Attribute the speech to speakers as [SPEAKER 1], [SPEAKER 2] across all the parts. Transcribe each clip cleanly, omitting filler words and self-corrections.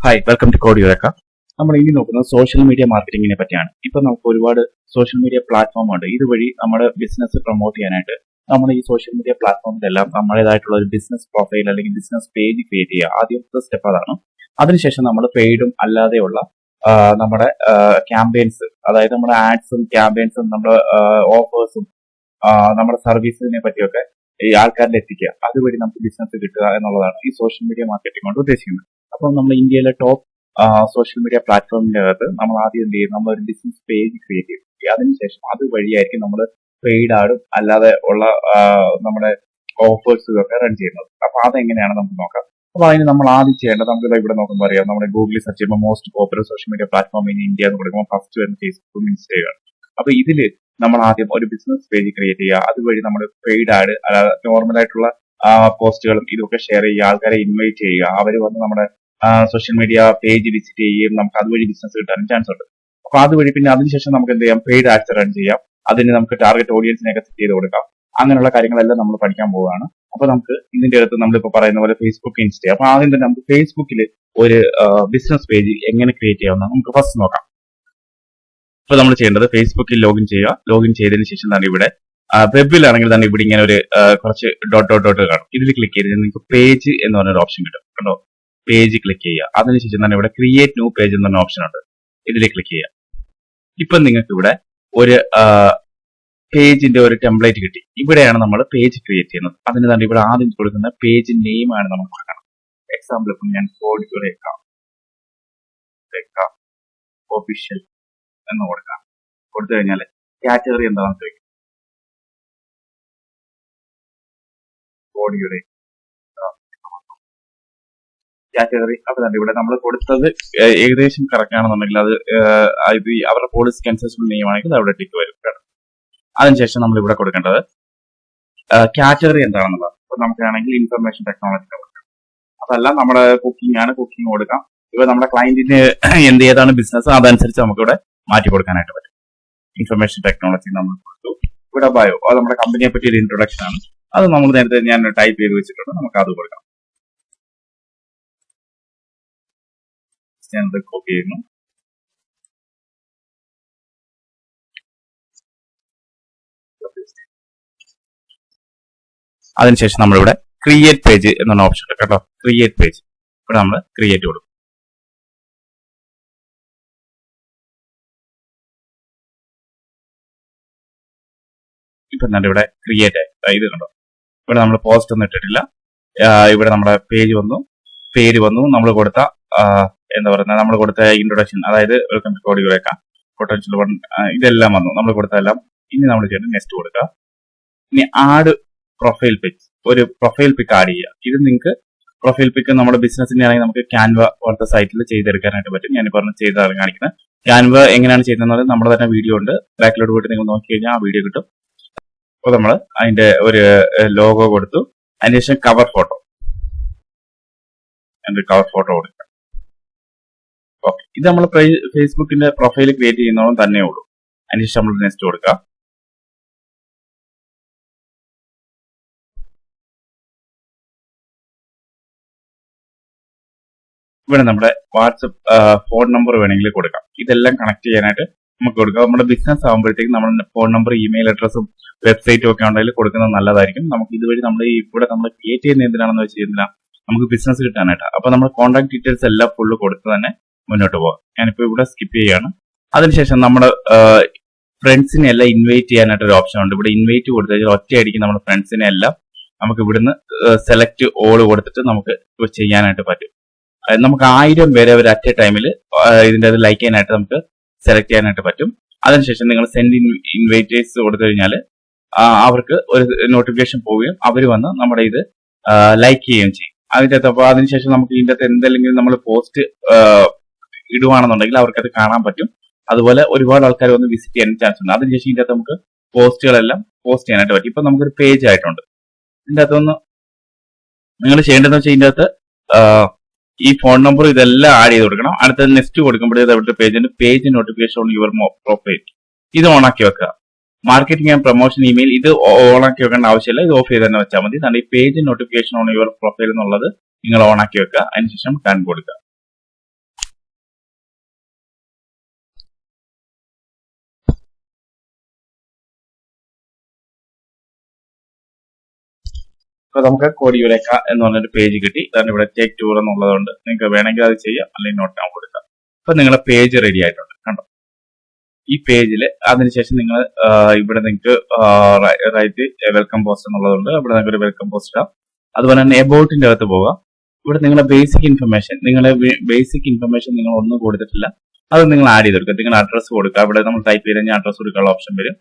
[SPEAKER 1] Hi welcome to Code Eureka. നമ്മൾ ഇനി നോക്കുന്നത് സോഷ്യൽ മീഡിയ മാർക്കറ്റിംഗിനെ പറ്റിയാണ്. ഇപ്പൊ നമുക്ക് ഒരുപാട് സോഷ്യൽ മീഡിയ പ്ലാറ്റ്ഫോം ഉണ്ട്. ഇതുവഴി നമ്മുടെ ബിസിനസ് പ്രൊമോട്ട് ചെയ്യാനായിട്ട് നമ്മൾ ഈ സോഷ്യൽ മീഡിയ പ്ലാറ്റ്ഫോമിലെല്ലാം നമ്മുടേതായിട്ടുള്ള ഒരു ബിസിനസ് പ്രൊഫൈൽ അല്ലെങ്കിൽ ബിസിനസ് പേജ് ക്രിയേറ്റ് ചെയ്യുക. ആദ്യത്തെ സ്റ്റെപ്പ് അതാണ്. അതിനുശേഷം നമ്മൾ പെയ്ഡും അല്ലാതെയുള്ള നമ്മുടെ ക്യാമ്പയിൻസ്, അതായത് നമ്മുടെ ആഡ്സും ക്യാമ്പയിൻസും നമ്മുടെ ഓഫേഴ്സും നമ്മുടെ സർവീസിനെ പറ്റിയൊക്കെ ഈ ആൾക്കാരിൽ എത്തിക്കുക. അതുവഴി നമുക്ക് ബിസിനസ് കിട്ടുക എന്നുള്ളതാണ് ഈ സോഷ്യൽ മീഡിയ മാർക്കറ്റിംഗ് കൊണ്ട് ഉദ്ദേശിക്കുന്നത്. അപ്പം നമ്മൾ ഇന്ത്യയിലെ ടോപ്പ് സോഷ്യൽ മീഡിയ പ്ലാറ്റ്ഫോമിന്റെ അകത്ത് നമ്മൾ ആദ്യം എന്ത് ചെയ്യും, നമ്മൾ ഒരു ബിസിനസ് പേജ് ക്രിയേറ്റ് ചെയ്യും. അതിനുശേഷം അത് വഴിയായിരിക്കും നമ്മൾ പെയ്ഡ് ആഡും അല്ലാതെ ഉള്ള നമ്മുടെ ഓഫേഴ്സും ഒക്കെ റൺ ചെയ്യുന്നത്. അപ്പൊ അതെങ്ങനെയാണ് നമുക്ക് നോക്കാം. അപ്പൊ അതിന് നമ്മൾ ആദ്യം ചെയ്യേണ്ടത്, നമുക്ക് ഇവിടെ നോക്കുമ്പോൾ അറിയാം, നമ്മുടെ ഗൂഗിളിൽ സെർച്ച് ചെയ്യുമ്പോൾ most popular social media platform in India എന്ന് കൊടുക്കുമ്പോൾ ഫസ്റ്റ് വരുന്ന ഫേസ്ബുക്കും ഇൻസ്റ്റയാണ്. അപ്പൊ ഇതില് നമ്മൾ ആദ്യം ഒരു ബിസിനസ് പേജ് ക്രിയേറ്റ് ചെയ്യുക. അതുവഴി നമ്മൾ പെയ്ഡ് ആഡ്, നോർമൽ ആയിട്ടുള്ള പോസ്റ്റുകളും ഇതൊക്കെ ഷെയർ ചെയ്യുക, ആൾക്കാരെ ഇൻവൈറ്റ് ചെയ്യുക, അവർ വന്ന് നമ്മുടെ സോഷ്യൽ മീഡിയ പേജ് വിസിറ്റ് ചെയ്യുകയും നമുക്ക് അതുവഴി ബിസിനസ് കിട്ടാനും ചാൻസ് ഉണ്ട്. അപ്പൊ അതുവഴി പിന്നെ അതിനുശേഷം നമുക്ക് എന്ത് ചെയ്യാം, പെയ്ഡ് ആഡ്സ് റൺ ചെയ്യാം. അതിന് നമുക്ക് ടാർഗറ്റ് ഓഡിയൻസിനെയൊക്കെ സെറ്റ് ചെയ്ത് കൊടുക്കാം. അങ്ങനെയുള്ള കാര്യങ്ങളെല്ലാം നമ്മൾ പഠിക്കാൻ പോവുകയാണ്. അപ്പൊ നമുക്ക് ഇതിന്റെ അടുത്ത് നമ്മളിപ്പോ പറയുന്ന പോലെ ഫേസ്ബുക്ക്, ഇൻസ്റ്റ. അപ്പൊ ആദ്യം തന്നെ നമുക്ക് ഫേസ്ബുക്കിൽ ഒരു ബിസിനസ് പേജ് എങ്ങനെ ക്രിയേറ്റ് ചെയ്യാമെന്ന് നമുക്ക് ഫസ്റ്റ് നോക്കാം. ഇപ്പൊ നമ്മൾ ചെയ്യേണ്ടത് ഫേസ്ബുക്കിൽ ലോഗിൻ ചെയ്യുക. ലോഗിൻ ചെയ്തതിന് ശേഷം തന്നെ ഇവിടെ വെബിലാണെങ്കിൽ തന്നെ ഇവിടെ ഇങ്ങനെ ഒരു കുറച്ച് ഡോട്ട് കാണും. ഇതിൽ ക്ലിക്ക് ചെയ്ത് നിങ്ങൾക്ക് പേജ് എന്ന് പറഞ്ഞൊരു ഓപ്ഷൻ കിട്ടും. കണ്ടോ, പേജ് ക്ലിക്ക് ചെയ്യുക. അതിനുശേഷം തന്നെ ഇവിടെ ക്രിയേറ്റ് ന്യൂ പേജ് എന്ന് പറഞ്ഞ ഓപ്ഷൻ ഉണ്ട്. ഇതിൽ ക്ലിക്ക് ചെയ്യുക. ഇപ്പൊ നിങ്ങൾക്ക് ഇവിടെ ഒരു പേജിന്റെ ഒരു ടെംപ്ലേറ്റ് കിട്ടി. ഇവിടെയാണ് നമ്മൾ പേജ് ക്രിയേറ്റ് ചെയ്യുന്നത്. അതിന് തന്നെ ഇവിടെ ആദ്യം കൊടുക്കുന്ന പേജ് നെയിം ആണ് നമ്മൾ കൊടുക്കണം. എക്സാമ്പിൾ ഇപ്പം ഞാൻ ഒഫീഷ്യൽ എന്ന് കൊടുക്കാം. കൊടുത്തു കഴിഞ്ഞാൽ കാറ്റഗറി എന്താണെന്ന് ചോദിക്കും. ഓഡിയോയുടെ കാറ്റഗറി. അപ്പൊ തന്നെ ഇവിടെ നമ്മൾ കൊടുത്തത് ഏകദേശം കറക്റ്റ് ആണെന്നുണ്ടെങ്കിൽ അത് അവരുടെ പോളിസിക്ക് അനുസരിച്ചുള്ള നെയിമാണെങ്കിൽ അവിടെ ടിക്ക് വരും. അതിനുശേഷം നമ്മൾ ഇവിടെ കൊടുക്കേണ്ടത് കാറ്റഗറി എന്താണെന്നുള്ളത്. അപ്പൊ നമുക്കാണെങ്കിൽ ഇൻഫർമേഷൻ ടെക്നോളജി കൊടുക്കാം. അതല്ല നമ്മുടെ കുക്കിംഗ് ആണ്, കുക്കിംഗ് കൊടുക്കാം. ഇപ്പൊ നമ്മുടെ ക്ലയന്റിന് ഏതാണ് ബിസിനസ് അതനുസരിച്ച് നമുക്കിവിടെ മാറ്റി കൊടുക്കാനായിട്ട് പറ്റും. ഇൻഫർമേഷൻ ടെക്നോളജി നമ്മൾ കൊടുത്തു. ഇവിടെ ബയോ, അത് നമ്മുടെ കമ്പനിയെ പറ്റി ഒരു ഇൻട്രൊഡക്ഷൻ ആണ്. അത് നമ്മൾ നേരത്തെ ഞാൻ ടൈപ്പ് ചെയ്ത് വെച്ചിട്ടുണ്ട്. നമുക്ക് അത് കൊടുക്കാം. ഞാനത് കോപ്പി ചെയ്യുന്നു. അതിനുശേഷം നമ്മളിവിടെ ക്രിയേറ്റ് പേജ് എന്നുള്ള ഓപ്ഷൻ ഉണ്ട് കേട്ടോ. ക്രിയേറ്റ് പേജ് ഇവിടെ നമ്മൾ ക്രിയേറ്റ് കൊടുക്കും. ഇപ്പൊ തന്നെ ഇവിടെ ക്രിയേറ്റ് ആയി. ഇത് കണ്ടോ, ഇവിടെ നമ്മൾ പോസ്റ്റ് ഒന്നും ഇട്ടിട്ടില്ല. ഇവിടെ നമ്മുടെ പേജ് വന്നു, പേര് വന്നു. നമ്മൾ കൊടുത്ത എന്താ പറയുക, നമ്മൾ കൊടുത്ത ഇൻട്രൊഡക്ഷൻ, അതായത് welcome to Code Eureka, potential one, ഇതെല്ലാം വന്നു. നമ്മൾ കൊടുത്തതെല്ലാം. ഇനി നമ്മൾ ചെയ്യേണ്ടത് നെക്സ്റ്റ് കൊടുക്കുക. ഇനി ആഡ് പ്രൊഫൈൽ പിക്, ഒരു പ്രൊഫൈൽ പിക്ക് ആഡ് ചെയ്യുക. ഇത് നിങ്ങൾക്ക് പ്രൊഫൈൽ പിക്ക് നമ്മുടെ ബിസിനസിന്റെ ആണെങ്കിൽ നമുക്ക് ക്യാൻവ പോലത്തെ സൈറ്റിൽ ചെയ്തെടുക്കാനായിട്ട് പറ്റും. ഞാൻ പറഞ്ഞ് ചെയ്താണ് കാണിക്കുന്നത്. ക്യാൻവ എങ്ങനെയാണ് ചെയ്യുന്നത് നമ്മുടെ തന്നെ വീഡിയോ ഉണ്ട്. ബാക്കിലോട്ട് പോയിട്ട് നിങ്ങൾ നോക്കി കഴിഞ്ഞാൽ ആ വീഡിയോ കിട്ടും. അപ്പോൾ നമ്മൾ അതിന്റെ ഒരു ലോഗോ കൊടുത്തു. അതിനുശേഷം കവർ ഫോട്ടോ, കവർ ഫോട്ടോ കൊടുക്കുക. ഓക്കെ, ഇത് നമ്മൾ ഫേസ്ബുക്കിന്റെ പ്രൊഫൈൽ ക്രിയേറ്റ് ചെയ്യുന്നതും തന്നെ ഉള്ളൂ. അതിനുശേഷം നമ്മൾ നെക്സ്റ്റ് കൊടുക്കുക. ഇവിടെ നമ്മുടെ വാട്സപ്പ് ഫോൺ നമ്പർ വേണമെങ്കിൽ കൊടുക്കാം. ഇതെല്ലാം കണക്ട് ചെയ്യാനായിട്ട് നമുക്ക് കൊടുക്കാം. നമ്മുടെ ബിസിനസ് ആകുമ്പോഴത്തേക്കും നമ്മൾ ഫോൺ നമ്പർ, ഇമെയിൽ അഡ്രസ്സും വെബ്സൈറ്റും ഒക്കെ ഉണ്ടെങ്കിൽ കൊടുക്കുന്നത് നല്ലതായിരിക്കും. നമുക്ക് ഇതുവഴി നമ്മൾ ഇവിടെ നമ്മൾ ക്രിയേറ്റ് ചെയ്യുന്ന എന്തിനാണെന്ന് വെച്ച് കഴിഞ്ഞാൽ നമുക്ക് ബിസിനസ് കിട്ടാനായിട്ട്. അപ്പൊ നമ്മൾ കോൺടാക്ട് ഡീറ്റെയിൽസ് എല്ലാം ഫുള്ള് കൊടുത്ത് തന്നെ മുന്നോട്ട് പോകാം. ഞാനിപ്പോ ഇവിടെ സ്കിപ്പ് ചെയ്യാണ്. അതിനുശേഷം നമ്മുടെ ഫ്രണ്ട്സിനെ എല്ലാം ഇൻവൈറ്റ് ചെയ്യാനായിട്ട് ഒരു ഓപ്ഷൻ ഉണ്ട്. ഇവിടെ ഇൻവൈറ്റ് കൊടുത്തു കഴിഞ്ഞാൽ ഒറ്റയടിക്ക് നമ്മുടെ ഫ്രണ്ട്സിനെ എല്ലാം നമുക്ക് ഇവിടുന്ന് സെലക്ട് ഓൾ കൊടുത്തിട്ട് നമുക്ക് ചെയ്യാനായിട്ട് പറ്റും. നമുക്ക് 1000 പേരെ ഒരു അറ്റ് എ ടൈമിൽ ഇതിന്റെ അത് ലൈക്ക് ചെയ്യാനായിട്ട് നമുക്ക് സെലക്ട് ചെയ്യാനായിട്ട് പറ്റും. അതിനുശേഷം നിങ്ങൾ സെൻഡ് ഇൻവൈറ്റേഴ്സ് കൊടുത്തു കഴിഞ്ഞാൽ അവർക്ക് ഒരു നോട്ടിഫിക്കേഷൻ പോവുകയും അവർ വന്ന് നമ്മുടെ ഇത് ലൈക്ക് ചെയ്യുകയും ചെയ്യും. അതിൻ്റെ അകത്ത് അപ്പോൾ അതിനുശേഷം നമുക്ക് ഇതിൻ്റെ അകത്ത് എന്തെങ്കിലും നമ്മൾ പോസ്റ്റ് ഇടുവാണെന്നുണ്ടെങ്കിൽ അവർക്കത് കാണാൻ പറ്റും. അതുപോലെ ഒരുപാട് ആൾക്കാർ വന്ന് വിസിറ്റ് ചെയ്യാൻ ചാൻസ് ഉണ്ട്. അതിനുശേഷം ഇതിൻ്റെ അകത്ത് നമുക്ക് പോസ്റ്റുകളെല്ലാം പോസ്റ്റ് ചെയ്യാനായിട്ട് പറ്റും. ഇപ്പൊ നമുക്കൊരു പേജ് ആയിട്ടുണ്ട്. ഇതിൻ്റെ അകത്തൊന്ന് നിങ്ങൾ ചെയ്യേണ്ടതെന്ന് വെച്ചാൽ ഇതിൻ്റെ അകത്ത് ഈ ഫോൺ നമ്പർ ഇതെല്ലാം ആഡ് ചെയ്ത് കൊടുക്കണം. അടുത്ത നെക്സ്റ്റ് കൊടുക്കുമ്പോഴേ അവിടുത്തെ page notification on your profile ഇത് ഓണാക്കി വെക്കുക. മാർക്കറ്റിംഗ് ആൻഡ് പ്രൊമോഷൻ ഇമെയിൽ ഇത് ഓണാക്കി വെക്കേണ്ട ആവശ്യമില്ല. ഇത് ഓഫ് ചെയ്ത് തന്നെ വെച്ചാൽ മതി. ഈ page notification on your profile എന്നുള്ളത് നിങ്ങൾ ഓണാക്കി വെക്കുക. അതിനുശേഷം ഡൺ കൊടുക്കുക. അപ്പൊ നമുക്ക് കോഡ് യുരേക്ക എന്ന് പറഞ്ഞൊരു പേജ് കിട്ടി. അതാണ് ഇവിടെ ടേക്ക് ടൂർ എന്നുള്ളതുകൊണ്ട് നിങ്ങൾക്ക് വേണമെങ്കിൽ അത് ചെയ്യാം, അല്ലെങ്കിൽ നോട്ട് ഡൗൺ കൊടുക്കാം. അപ്പൊ നിങ്ങളുടെ പേജ് റെഡി ആയിട്ടുണ്ട് കണ്ടോ. ഈ പേജിൽ അതിനുശേഷം നിങ്ങൾ ഇവിടെ നിങ്ങൾക്ക് റൈറ്റ് വെൽക്കം പോസ്റ്റ് എന്നുള്ളതുണ്ട്. ഇവിടെ നിങ്ങൾക്ക് ഒരു വെൽക്കം പോസ്റ്റ് ഇടാം. അതുപോലെ തന്നെ എബൌട്ടിന്റെ അകത്ത് പോകാം. ഇവിടെ നിങ്ങളുടെ ബേസിക് ഇൻഫർമേഷൻ നിങ്ങൾ ഒന്നും കൊടുത്തിട്ടില്ല, അത് നിങ്ങൾ ആഡ് ചെയ്ത് കൊടുക്കുക. നിങ്ങൾ അഡ്രസ്സ് കൊടുക്കുക. ഇവിടെ നമ്മൾ ടൈപ്പ് ചെയ്ത് കഴിഞ്ഞാൽ അഡ്രസ്സ് കൊടുക്കാനുള്ള ഓപ്ഷൻ വരും.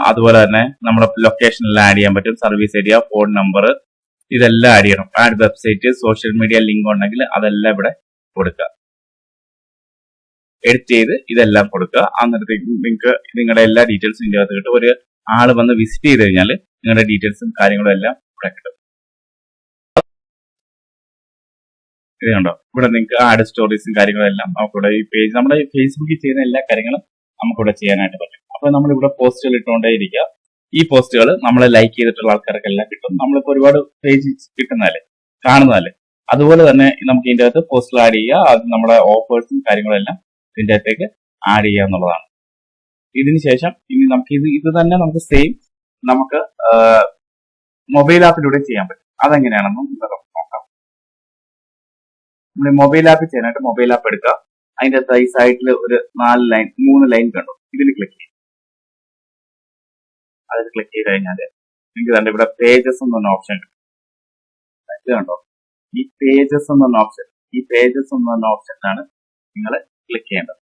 [SPEAKER 1] അതുപോലെ തന്നെ നമ്മുടെ ലൊക്കേഷനെല്ലാം ആഡ് ചെയ്യാൻ പറ്റും. സർവീസ് ഏരിയ, ഫോൺ നമ്പർ, ഇതെല്ലാം ആഡ് ചെയ്യണം. Add website, social media link ഉണ്ടെങ്കിൽ അതെല്ലാം ഇവിടെ കൊടുക്കുക. എഡിറ്റ് ചെയ്ത് ഇതെല്ലാം കൊടുക്കുക. അന്നേരത്തേക്ക് നിങ്ങൾക്ക് നിങ്ങളുടെ എല്ലാ ഡീറ്റെയിൽസും ഇതിന്റെ അകത്ത് കിട്ടും. ഒരു ആള് വന്ന് വിസിറ്റ് ചെയ്ത് കഴിഞ്ഞാൽ നിങ്ങളുടെ ഡീറ്റെയിൽസും കാര്യങ്ങളും എല്ലാം ഇവിടെ കിട്ടും. ഇത് കണ്ടോ, ഇവിടെ നിങ്ങൾക്ക് ആഡ് സ്റ്റോറീസും കാര്യങ്ങളും എല്ലാം നമുക്കിവിടെ ഈ പേജ് നമ്മുടെ ഫേസ്ബുക്കിൽ ചെയ്യുന്ന എല്ലാ കാര്യങ്ങളും നമുക്കിവിടെ ചെയ്യാനായിട്ട് പറ്റും. അപ്പൊ നമ്മളിവിടെ പോസ്റ്റുകൾ ഇട്ടുകൊണ്ടേയിരിക്കുക. ഈ പോസ്റ്റുകൾ നമ്മളെ ലൈക്ക് ചെയ്തിട്ടുള്ള ആൾക്കാർക്കെല്ലാം കിട്ടും. നമ്മളിപ്പോൾ ഒരുപാട് പേജ് കിട്ടുന്നതല്ലേ, കാണുന്നതല്ലേ. അതുപോലെ തന്നെ നമുക്ക് ഇതിന്റെ അകത്ത് പോസ്റ്റുകൾ ആഡ് ചെയ്യുക. അത് നമ്മുടെ ഓഫേഴ്സും കാര്യങ്ങളും എല്ലാം ഇതിന്റെ അകത്തേക്ക് ആഡ് ചെയ്യുക എന്നുള്ളതാണ്. ഇതിന് ശേഷം ഇനി നമുക്ക് ഇത് തന്നെ നമുക്ക് സെയിം നമുക്ക് മൊബൈൽ ആപ്പിലൂടെ ചെയ്യാൻ പറ്റും. അതെങ്ങനെയാണെന്ന് നോക്കാം. നമ്മൾ മൊബൈൽ ആപ്പ് ചെയ്യാനായിട്ട് മൊബൈൽ ആപ്പ് എടുക്കുക. അതിന്റെ അകത്ത് ഈ സൈഡിൽ ഒരു 3 ലൈൻ കണ്ടു. ഇതിൽ ക്ലിക്ക് ചെയ്യും. അതിൽ ക്ലിക്ക് ചെയ്ത് കഴിഞ്ഞാൽ നിങ്ങൾക്ക് തന്നെ ഇവിടെ പേജസ് എന്ന് പറഞ്ഞ ഓപ്ഷൻ കിട്ടും. ഇത് കണ്ടോ, ഈ പേജസ് എന്ന് പറഞ്ഞ ഓപ്ഷനാണ് നിങ്ങൾ ക്ലിക്ക് ചെയ്യേണ്ടത്.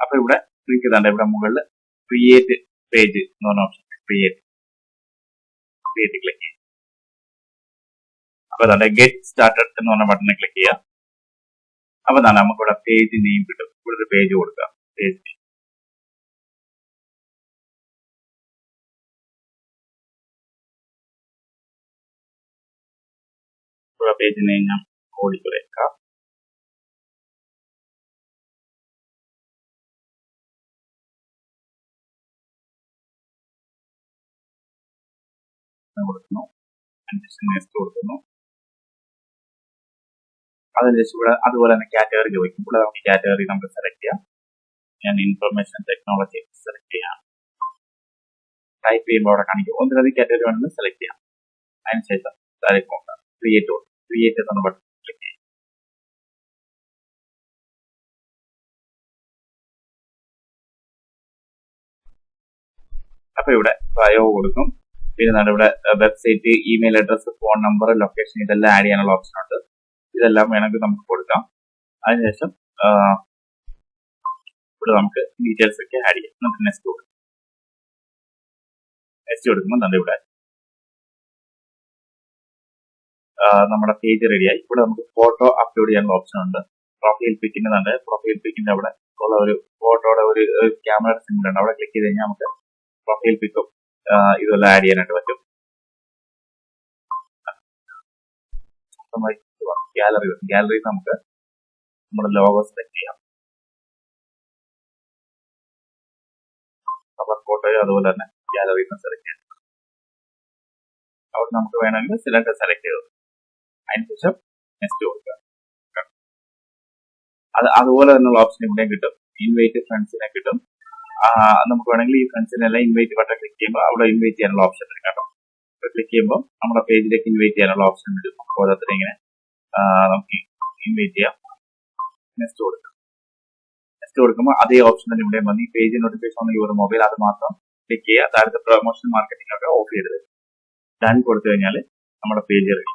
[SPEAKER 1] അപ്പൊ ഇവിടെ ക്ലിക്ക് ചെയ്താണ്ട് ഇവിടെ മുകളിൽ ക്രിയേറ്റ് പേജ് എന്ന് പറഞ്ഞ ഓപ്ഷൻ ക്രിയേറ്റ് ക്ലിക്ക് ചെയ്യും. അപ്പൊ അതാണ് ഗെറ്റ് സ്റ്റാർട്ടഡ് എന്ന് പറഞ്ഞ ബട്ടണിൽ ക്ലിക്ക് ചെയ്യുക. അപ്പൊ അതാണ് നമുക്ക് ഇവിടെ പേജ് നെയിം കിട്ടും. ഇവിടെ ഒരു പേജ് കൊടുക്കുക. പേജ് നെയിം ഞാൻ ഓടിക്കുറേക്കാം. കൊടുക്കുന്നു, നെക്സ്റ്റ് കൊടുക്കുന്നു. അതിനുശേഷം ഇവിടെ അതുപോലെ തന്നെ കാറ്റഗറി ചോദിക്കും. ഇവിടെ നമുക്ക് കാറ്റഗറി നമുക്ക് സെലക്ട് ചെയ്യാം. ഞാൻ ഇൻഫർമേഷൻ ടെക്നോളജി സെലക്ട് ചെയ്യാം. ടൈപ്പ് ചെയ്യുമ്പോൾ അവിടെ കാണിക്കും. ഒന്നിലധികം കാറ്റഗറി വേണമെങ്കിൽ സെലക്ട് ചെയ്യാം. അതിനുശേഷം ക്രിയേറ്റ് എന്ന ബട്ടൺ ക്ലിക്ക് ചെയ്യും. അപ്പൊ ഇവിടെ ബയോ കൊടുക്കും. പിന്നെ ഇവിടെ website, email address, phone number, location ഇതെല്ലാം ആഡ് ചെയ്യാനുള്ള ഓപ്ഷൻ ഉണ്ട്. ഇതെല്ലാം വേണമെങ്കിൽ നമുക്ക് കൊടുക്കാം. അതിനുശേഷം ഇവിടെ നമുക്ക് ഡീറ്റെയിൽസ് ഒക്കെ ആഡ് ചെയ്യാം. നമുക്ക് നെക്സ്റ്റ് കൊടുക്കുമ്പോൾ തന്നെ ഇവിടെ നമ്മുടെ പേജ് റെഡിയായി. ഇവിടെ നമുക്ക് ഫോട്ടോ അപ്ലോഡ് ചെയ്യാനുള്ള ഓപ്ഷൻ ഉണ്ട്. പ്രൊഫൈൽ പിക്കിന്റെ അവിടെ ഉള്ള ഒരു ഫോട്ടോയുടെ ഒരു ക്യാമറയുടെ സിമ്പിൾ ഉണ്ട്. അവിടെ ക്ലിക്ക് ചെയ്ത് കഴിഞ്ഞാൽ നമുക്ക് പ്രൊഫൈൽ പിക്കും ഇതെല്ലാം ആഡ് ചെയ്യാനായിട്ട് പറ്റും. ഗാലറി നമുക്ക് നമ്മുടെ ലോഗോ സെലക്ട് ചെയ്യാം. കവർ ഫോട്ടോയോ അതുപോലെ തന്നെ ഗാലറി സെലക്ട് ചെയ്യാം. അവിടെ നമുക്ക് വേണമെങ്കിൽ സെലക്ട് ചെയ്തു. അതിനുശേഷം നെക്സ്റ്റ് കൊടുക്കുക. അതുപോലെ തന്നെയുള്ള ഓപ്ഷൻ ഇവിടെ കിട്ടും. ഇൻവൈറ്റ് ഫ്രണ്ട്സിനെ കിട്ടും. നമുക്ക് വേണമെങ്കിൽ ഈ ഫ്രണ്ട്സിനെല്ലാം ഇൻവൈറ്റ് ബട്ടൺ ക്ലിക്ക് ചെയ്യുമ്പോൾ അവിടെ ഇൻവൈറ്റ് ചെയ്യാനുള്ള ഓപ്ഷൻ വരും കേട്ടോ. ക്ലിക്ക് ചെയ്യുമ്പോൾ നമ്മുടെ പേജിലേക്ക് ഇൻവൈറ്റ് ചെയ്യാനുള്ള ഓപ്ഷൻ വരും. ഓരോരുത്തരും ഇങ്ങനെ നമുക്ക് ഇൻവൈറ്റ് ചെയ്യാം. നെക്സ്റ്റ് കൊടുക്കുമ്പോൾ അതേ ഓപ്ഷൻ തന്നെ ഇവിടെ വന്ന് ഈ പേജ് നോട്ടിഫിക്കേഷൻ ഉണ്ടെങ്കിൽ ഒരു മൊബൈൽ അത് മാത്രം ക്ലിക്ക് ചെയ്യുക. താഴത്തെ പ്രൊമോഷൻ മാർക്കറ്റിംഗ് ഒക്കെ ഓഫ് ചെയ്തത് ഡൺ കൊടുത്തു കഴിഞ്ഞാൽ നമ്മുടെ പേജ് റെഡി.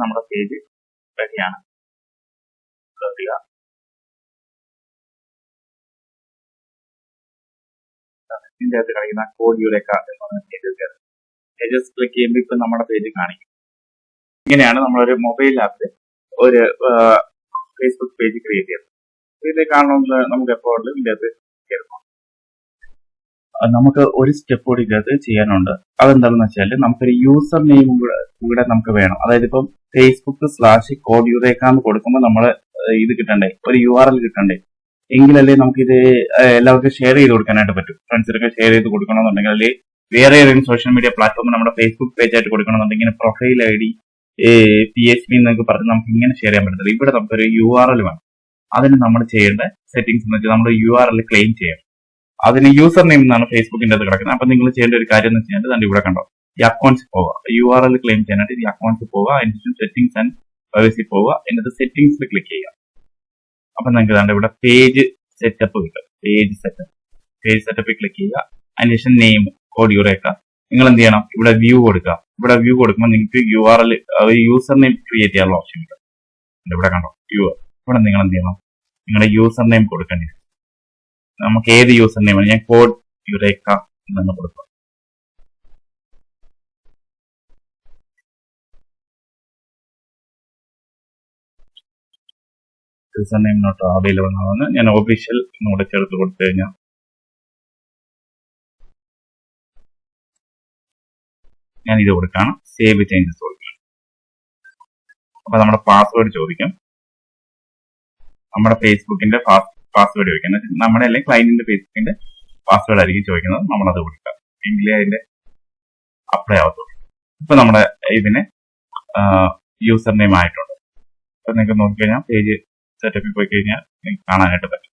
[SPEAKER 1] നമ്മുടെ പേജ് റെഡിയാണ്. ഇതിന്റെ അകത്ത് കളിക്കുന്ന കോഡ് യുരേക്ക എന്ന് പറഞ്ഞ പേജസ് ക്ലിക്ക് ചെയ്യുമ്പോൾ ഇപ്പൊ നമ്മുടെ പേജ് കാണിക്കും. ഇങ്ങനെയാണ് നമ്മളൊരു മൊബൈൽ ആപ്പിൽ ഒരു ഫേസ്ബുക്ക് പേജ് ക്രിയേറ്റ് ചെയ്യുന്നത്. ഇത് കാണണമെന്ന് നമുക്ക് എപ്പോഴും ഇതിന്റെ അകത്ത് കേൾക്കാം. നമുക്ക് ഒരു സ്റ്റെപ്പ് കൂടി ഇതിനകത്ത് ചെയ്യാനുണ്ട്. അതെന്താണെന്ന് വെച്ചാൽ നമുക്കൊരു യൂസർ നെയിമും കൂടെ നമുക്ക് വേണം. അതായത് ഇപ്പം Facebook/കോഡ് യുരേക്ക എന്ന് കൊടുക്കുമ്പോൾ നമ്മൾ ഇത് കിട്ടണ്ടേ, ഒരു URL കിട്ടണ്ടേ, എങ്കിലല്ലേ നമുക്കിത് എല്ലാവർക്കും ഷെയർ ചെയ്ത് കൊടുക്കാനായിട്ട് പറ്റും. ഫ്രണ്ട്സിനൊക്കെ ഷെയർ ചെയ്ത് കൊടുക്കണമെന്നുണ്ടെങ്കിൽ, അല്ലെങ്കിൽ വേറെ ഏതെങ്കിലും സോഷ്യൽ മീഡിയ പ്ലാറ്റ്ഫോമിൽ നമ്മുടെ ഫേസ്ബുക്ക് പേജ് ആയിട്ട് കൊടുക്കണമെന്നുണ്ടെങ്കിൽ പ്രൊഫൈൽ ID PHP എന്നൊക്കെ പറഞ്ഞ് നമുക്ക് ഇങ്ങനെ ഷെയർ ചെയ്യാൻ പറ്റത്തില്ല. ഇവിടെ നമുക്കൊരു URL വേണം. അതിന് നമ്മൾ ചെയ്യേണ്ട സെറ്റിംഗ്സ് എന്ന് വെച്ചാൽ നമ്മൾ URL ക്ലെയിം ചെയ്യണം. അതിന് യൂസർ നെയിം എന്നാണ് ഫേസ്ബുക്കിന്റെ അത് കിടക്കുന്നത്. അപ്പൊ നിങ്ങൾ ചെയ്യേണ്ട ഒരു കാര്യം എന്ന് വെച്ചാൽ തന്നെ ഇവിടെ കണ്ടോ, ഈ അക്കൗണ്ട്സ് പോവുക, URL ക്ലെയിം ചെയ്യാനായിട്ട് ഈ അക്കൗണ്ട്സ് പോവുക, അതിനുശേഷം സെറ്റിംഗ്സ് ആൻഡ് പ്രൈവസി പോവുക, എന്നിട്ട് സെറ്റിംഗ്സിൽ ക്ലിക്ക് ചെയ്യുക. അപ്പൊ നിങ്ങൾക്ക് കണ്ട ഇവിടെ പേജ് സെറ്റപ്പ് കിട്ടും. പേജ് സെറ്റപ്പിൽ ക്ലിക്ക് ചെയ്യുക. അതിനുശേഷം നെയിം കോഡ് യുറേക്ക. നിങ്ങൾ എന്ത് ചെയ്യണം, ഇവിടെ വ്യൂ കൊടുക്കുക. ഇവിടെ വ്യൂ കൊടുക്കുമ്പോൾ നിങ്ങൾക്ക് URL യൂസർ നെയിം ക്രിയേറ്റ് ചെയ്യാനുള്ള ഓപ്ഷൻ കിട്ടും. ഇവിടെ കണ്ടോ ഇവിടെ നിങ്ങൾ എന്ത് ചെയ്യണം, നിങ്ങളുടെ യൂസർ നെയിം കൊടുക്കേണ്ടി വരും. നമുക്ക് ഏത് യൂസർ നെയിമാണ്, ഞാൻ കോഡ് യുറേക്ക എന്ന് കൊടുക്കുക. യൂസർ നെയിം നോട്ട് അവൈലബിൾ ആണെന്ന് ഞാൻ ഒഫീഷ്യൽ കൂടെ ചേർത്ത് കൊടുത്തു കഴിഞ്ഞാൽ ഞാൻ ഇത് കൊടുക്കുകയാണ്. സേവ് ചേഞ്ചസ് കൊടുക്കുക. അപ്പൊ നമ്മുടെ പാസ്വേഡ് ചോദിക്കും. നമ്മുടെ ഫേസ്ബുക്കിന്റെ പാസ്വേഡ് ചോദിക്കുന്നത് നമ്മുടെ അല്ലെങ്കിൽ ക്ലയന്റിന്റെ ഫേസ്ബുക്കിന്റെ പാസ്വേഡ് ആയിരിക്കും ചോദിക്കുന്നത്. നമ്മളത് കൊടുക്കുക. എങ്കിലേ അതിന്റെ അപ്ലൈ ആവത്തുള്ളൂ. ഇപ്പൊ നമ്മുടെ ഇതിന് യൂസർ നെയിം ആയിട്ടുണ്ട്. അപ്പൊ നിങ്ങൾക്ക് നോക്കിക്കഴിഞ്ഞാൽ പേജ് സെറ്റപ്പിൽ പോയി കഴിഞ്ഞാൽ നിങ്ങൾക്ക് കാണാനായിട്ട് പറ്റും.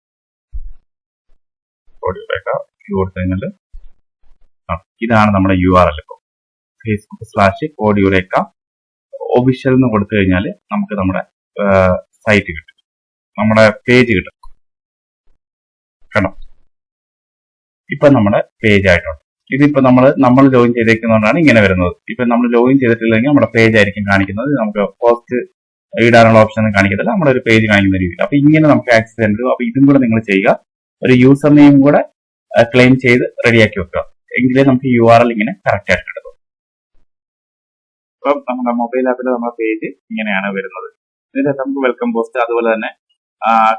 [SPEAKER 1] കോഡ് കൊടുത്തു കഴിഞ്ഞാൽ ഇതാണ് നമ്മുടെ URL. ഇപ്പോൾ Facebook/കോഡ് യുറേക്ക ഒഫീഷ്യൽ എന്ന് കൊടുത്തു കഴിഞ്ഞാൽ നമുക്ക് നമ്മുടെ സൈറ്റ് കിട്ടും, നമ്മുടെ പേജ് കിട്ടും. കണ്ടോ, ഇപ്പൊ നമ്മുടെ പേജ് ആയിട്ടുണ്ട്. ഇതിപ്പോ നമ്മൾ ജോയിൻ ചെയ്തേക്കുന്നതുകൊണ്ടാണ് ഇങ്ങനെ വരുന്നത്. ഇപ്പൊ നമ്മൾ ജോയിൻ ചെയ്തിട്ടില്ലെങ്കിൽ നമ്മുടെ പേജ് ആയിരിക്കും കാണിക്കുന്നത്. നമുക്ക് പോസ്റ്റ് ഇടാനുള്ള ഓപ്ഷൻ ഒന്നും കാണിക്കത്തില്ല, നമ്മുടെ ഒരു പേജ് കാണിക്കുന്ന രീതിയിൽ. അപ്പൊ ഇങ്ങനെ നമുക്ക് ആക്സസ് ചെയ്യാൻ പറ്റും. അപ്പൊ ഇതും കൂടെ നിങ്ങൾ ചെയ്യുക. ഒരു യൂസർ നെയിം കൂടെ ക്ലെയിം ചെയ്ത് റെഡിയാക്കി വെക്കുക. എങ്കിലേ നമുക്ക് URL ഇങ്ങനെ കറക്റ്റ് ആയിട്ട് കിട്ടും. അപ്പം നമ്മുടെ മൊബൈൽ ആപ്പിൽ നമ്മുടെ പേജ് ഇങ്ങനെയാണ് വരുന്നത്. ഇതിന്റെ നമുക്ക് വെൽക്കം പോസ്റ്റ്, അതുപോലെ തന്നെ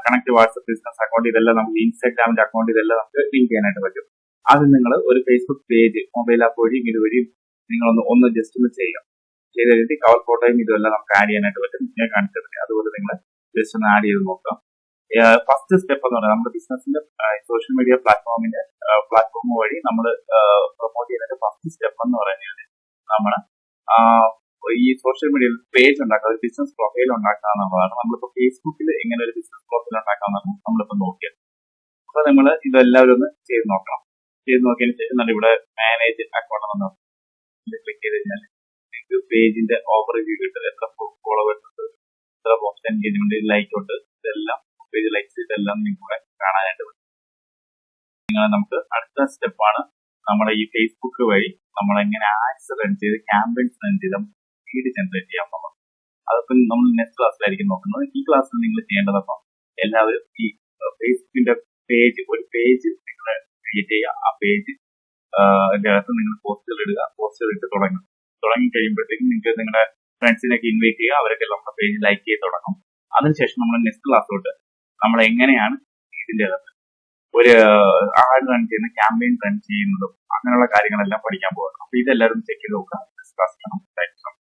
[SPEAKER 1] കണക്ട് വാട്സ്ആപ്പ് ബിസിനസ് അക്കൗണ്ട്, ഇതെല്ലാം നമുക്ക് ഇൻസ്റ്റാഗ്രാമിന്റെ അക്കൗണ്ട്, ഇതെല്ലാം നമുക്ക് ലിങ്ക് ചെയ്യാനായിട്ട് പറ്റും. ആദ്യം നിങ്ങൾ ഒരു ഫേസ്ബുക്ക് പേജ് മൊബൈൽ ആപ്പ് വഴി ഇതുവഴി നിങ്ങളൊന്ന് ജസ്റ്റ് ഒന്ന് ചെയ്യുക. ചെയ്ത് കഴിഞ്ഞിട്ട് കവർ ഫോട്ടോയും ഇതെല്ലാം നമുക്ക് ആഡ് ചെയ്യാനായിട്ട് പറ്റും. ഞാൻ കാണിച്ചിട്ടുണ്ട്. അതുപോലെ നിങ്ങൾ ജസ്റ്റ് ഒന്ന് ആഡ് ചെയ്ത് നോക്കാം. ഫസ്റ്റ് സ്റ്റെപ്പ് എന്ന് പറയുന്നത് നമ്മുടെ ബിസിനസിന്റെ സോഷ്യൽ മീഡിയ പ്ലാറ്റ്ഫോം വഴി നമ്മൾ പ്രൊമോട്ട് ചെയ്യുന്നതിന്റെ ഫസ്റ്റ് സ്റ്റെപ്പ് എന്ന് പറയുന്നത് നമ്മൾ ഈ സോഷ്യൽ മീഡിയയിൽ പേജ് ഉണ്ടാക്കുക, ഒരു ബിസിനസ് പ്രൊഫൈൽ ഉണ്ടാക്കുക എന്നുള്ളതാണ്. നമ്മളിപ്പോൾ ഫേസ്ബുക്കിൽ എങ്ങനെ ഒരു ബിസിനസ് പ്രൊഫൈൽ ഉണ്ടാക്കാമെന്നാണ് നമ്മളിപ്പോൾ നോക്കിയത്. അപ്പൊ നമ്മൾ ഇതെല്ലാവരും ഒന്ന് ചെയ്ത് നോക്കണം. ചെയ്ത് നോക്കിയതിന് ശേഷം നമ്മൾ ഇവിടെ മാനേജ് അക്കൗണ്ട് എന്ന് ക്ലിക്ക് ചെയ്ത് കഴിഞ്ഞാൽ നിങ്ങൾക്ക് പേജിന്റെ ഓവർവ്യൂ കിട്ടും. എത്ര ഫോളോവേഴ്സ് ഉണ്ട്, എത്ര പോസ്റ്റ് എൻഗേജ്മെന്റ്, ലൈക്ക് ഉണ്ട്, ഇതെല്ലാം പേജ് ലൈക്സ് ഇതെല്ലാം നിങ്ങൾക്ക് കാണാനായിട്ട് പറ്റും. നമുക്ക് അടുത്ത സ്റ്റെപ്പാണ് നമ്മുടെ ഈ ഫേസ്ബുക്ക് വഴി നമ്മൾ എങ്ങനെ ആഡ്സ് റൺ ചെയ്ത് ക്യാമ്പയിൻസ് റൺ ചെയ്ത് ലീഡ് ജനറേറ്റ് ചെയ്യാം എന്നുള്ളത്. അതൊക്കെ നമ്മൾ നെക്സ്റ്റ് ക്ലാസ്സിലായിരിക്കും നോക്കുന്നത്. ഈ ക്ലാസ്സിൽ നിങ്ങൾ ചെയ്യേണ്ടതപ്പം എല്ലാവരും ഈ ഫേസ്ബുക്കിന്റെ ഒരു പേജ് നിങ്ങൾ ക്രിയേറ്റ് ചെയ്യുക. ആ പേജ് അകത്ത് നിങ്ങൾ പോസ്റ്റുകൾ ഇടുക. പോസ്റ്റുകൾ ഇട്ട് തുടങ്ങി കഴിയുമ്പോഴത്തേക്കും നിങ്ങൾക്ക് നിങ്ങളുടെ ഫ്രണ്ട്സിനൊക്കെ ഇൻവൈറ്റ് ചെയ്യുക. അവരൊക്കെ നമ്മുടെ പേജ് ലൈക്ക് ചെയ്ത് തുടങ്ങും. അതിനുശേഷം നമ്മൾ നെക്സ്റ്റ് ക്ലാസ്സിലോട്ട് നമ്മൾ എങ്ങനെയാണ് ഇതിന്റെ അകത്ത് ഒരു ആഡ് റൺ ചെയ്യുന്ന ക്യാമ്പയിൻ റൺ ചെയ്യുന്നതും അങ്ങനെയുള്ള കാര്യങ്ങളെല്ലാം പഠിക്കാൻ പോകുന്നത്. അപ്പൊ ഇതെല്ലാവരും ചെക്ക് ചെയ്ത് നോക്കുക. നെക്സ്റ്റ് ക്ലാസ്സിലാണ്.